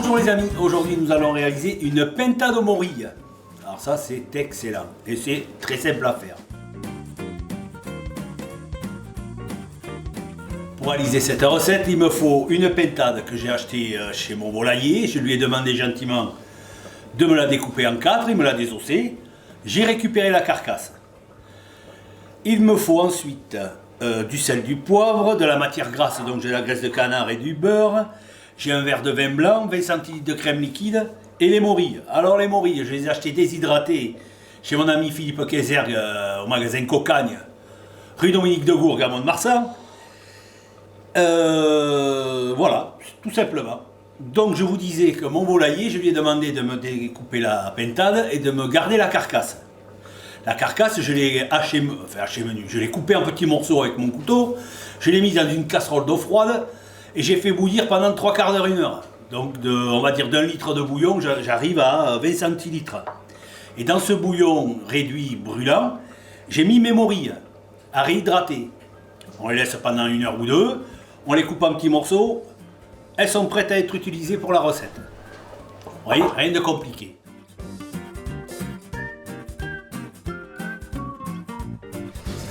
Bonjour les amis, aujourd'hui nous allons réaliser une pintade aux morilles. Alors ça c'est excellent et c'est très simple à faire. Pour réaliser cette recette, il me faut une pintade que j'ai achetée chez mon volailler. Je lui ai demandé gentiment de me la découper en 4, il me l'a désossée. J'ai récupéré la carcasse. Il me faut ensuite du sel, du poivre, de la matière grasse, donc j'ai la graisse de canard et du beurre. J'ai un verre de vin blanc, 20 centilitres de crème liquide et les morilles. Alors les morilles, je les ai achetées déshydratées chez mon ami Philippe Kayserg au magasin Cocagne, rue Dominique de Gourgues à Mont-de-Marsan. Voilà, tout simplement. Donc je vous disais que mon volailler, je lui ai demandé de me découper la pintade et de me garder la carcasse. La carcasse, je l'ai hachée menu, je l'ai coupée en petits morceaux avec mon couteau, je l'ai mise dans une casserole d'eau froide et j'ai fait bouillir pendant 3 quarts d'heure, 1 heure. Donc on va dire d'1 litre de bouillon, j'arrive à 20 centilitres. Et dans ce bouillon réduit brûlant, j'ai mis mes morilles à réhydrater. On les laisse pendant 1 heure ou 2, on les coupe en petits morceaux, elles sont prêtes à être utilisées pour la recette. Vous voyez, rien de compliqué.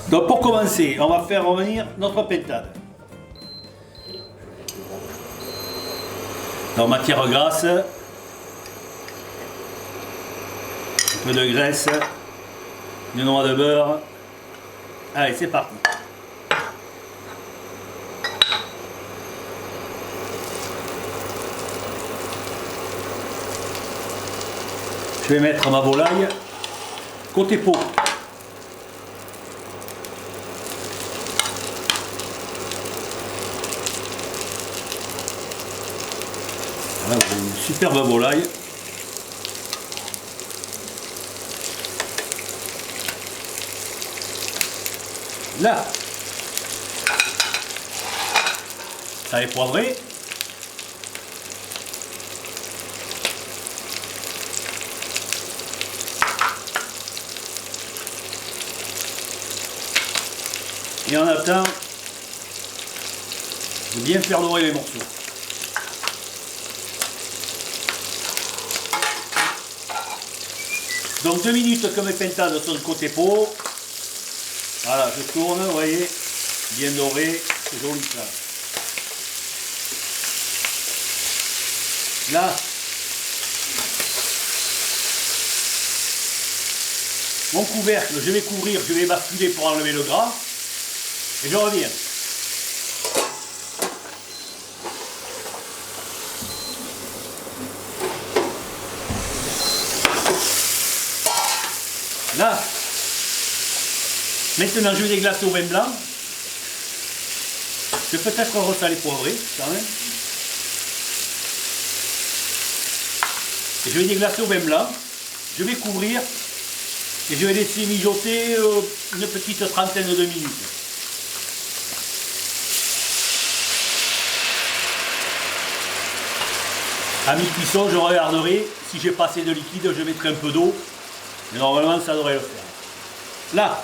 Donc pour commencer, on va faire revenir notre pintade. Dans matière grasse, un peu de graisse, une noix de beurre. Allez, c'est parti. Je vais mettre ma volaille côté peau. Voilà, une superbe volaille. Là, ça est poivré. Et on attend de bien faire dorer les morceaux. Donc 2 minutes que mes pintades sont de côté peau. Voilà, je tourne, vous voyez, bien doré, c'est joli ça. Là, mon couvercle, je vais couvrir, je vais basculer pour enlever le gras. Et je reviens. Là, maintenant je vais déglacer au vin blanc. Je vais peut-être ressaler poivré quand même. Et je vais déglacer au vin blanc. Je vais couvrir et je vais laisser mijoter une petite trentaine de minutes. À mi-cuisson, je regarderai. Si j'ai pas assez de liquide, je mettrai un peu d'eau. Mais normalement, ça devrait le faire. Là,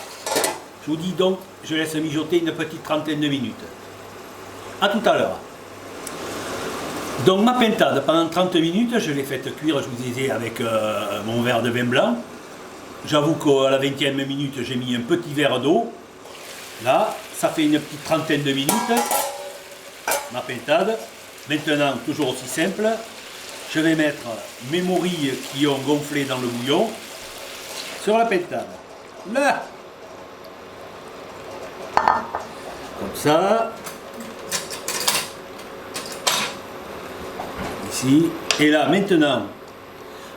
je vous dis donc, je laisse mijoter une petite trentaine de minutes. A tout à l'heure. Donc ma pintade, pendant 30 minutes, je l'ai faite cuire, je vous disais, avec mon verre de vin blanc. J'avoue qu'à la 20e minute, j'ai mis un petit verre d'eau. Là, ça fait une petite trentaine de minutes. Ma pintade. Maintenant, toujours aussi simple. Je vais mettre mes morilles qui ont gonflé dans le bouillon sur la pintade. Là, comme ça. Ici. Et là, maintenant,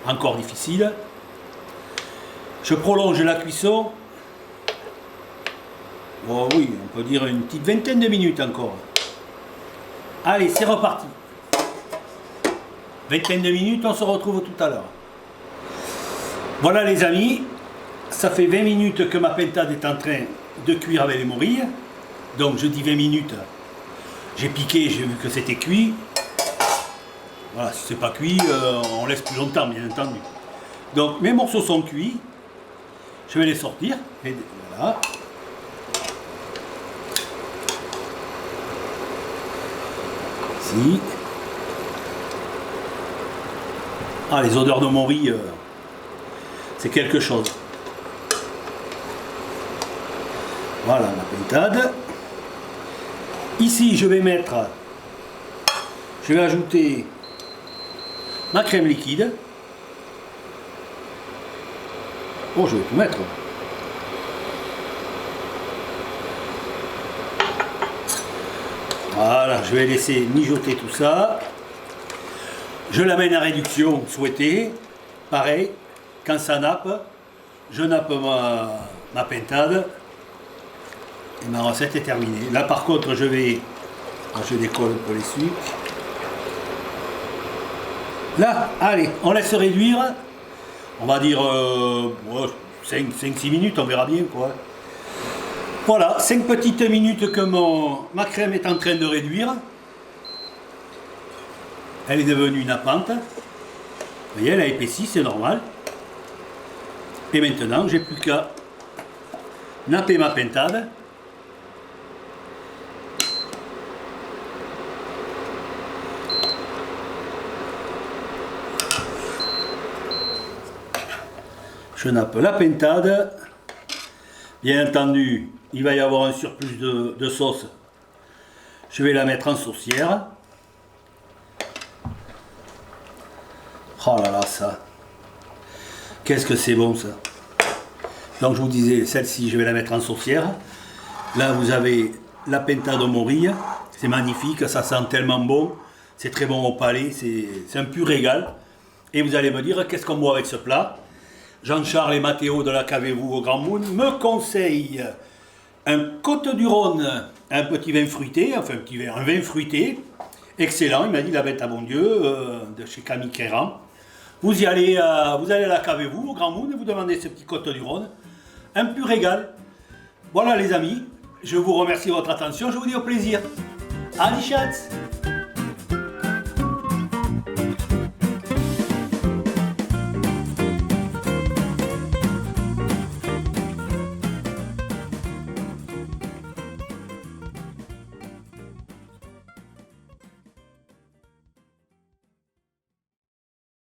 encore difficile. Je prolonge la cuisson. Oh oui, on peut dire une petite vingtaine de minutes encore. Allez, c'est reparti. Vingtaine de minutes, on se retrouve tout à l'heure. Voilà les amis, ça fait 20 minutes que ma pintade est en train de cuire avec les morilles. Donc je dis 20 minutes, j'ai piqué, j'ai vu que c'était cuit. Voilà, si c'est pas cuit, on laisse plus longtemps bien entendu. Donc mes morceaux sont cuits, je vais les sortir. Et voilà. Ici. Ah, les odeurs de mon riz, c'est quelque chose. Voilà ma pintade. Ici, je vais ajouter ma crème liquide. Oh, je vais tout mettre. Voilà, je vais laisser mijoter tout ça. Je l'amène à réduction souhaitée. Pareil, quand ça nappe, je nappe ma pintade. Et ma recette est terminée. Là par contre, je décolle un peu les sucres. Là, allez, on laisse réduire. On va dire 5-6 minutes, on verra bien quoi. Voilà, 5 petites minutes que ma crème est en train de réduire. Elle est devenue nappante. Vous voyez, elle a épaissi, c'est normal. Et maintenant, j'ai plus qu'à napper ma pintade. Je nappe la pintade. Bien entendu, il va y avoir un surplus de sauce. Je vais la mettre en saucière. Oh là là, ça. Qu'est-ce que c'est bon ça. Donc je vous disais, celle-ci, je vais la mettre en saucière. Là, vous avez la pintade au morille. C'est magnifique, ça sent tellement bon. C'est très bon au palais, c'est un pur régal. Et vous allez me dire, qu'est-ce qu'on boit avec ce plat? Jean-Charles et Mathéo de la Cavez-vous au Grand Moon me conseillent un Côte-du-Rhône, un petit vin fruité, enfin un vin fruité, excellent, il m'a dit la bête à bon Dieu, de chez Camille Créran. Vous allez à la Cavez-vous au Grand Moon et vous demandez ce petit Côte-du-Rhône, un pur régal. Voilà les amis, je vous remercie de votre attention, je vous dis au plaisir. Allez, chat!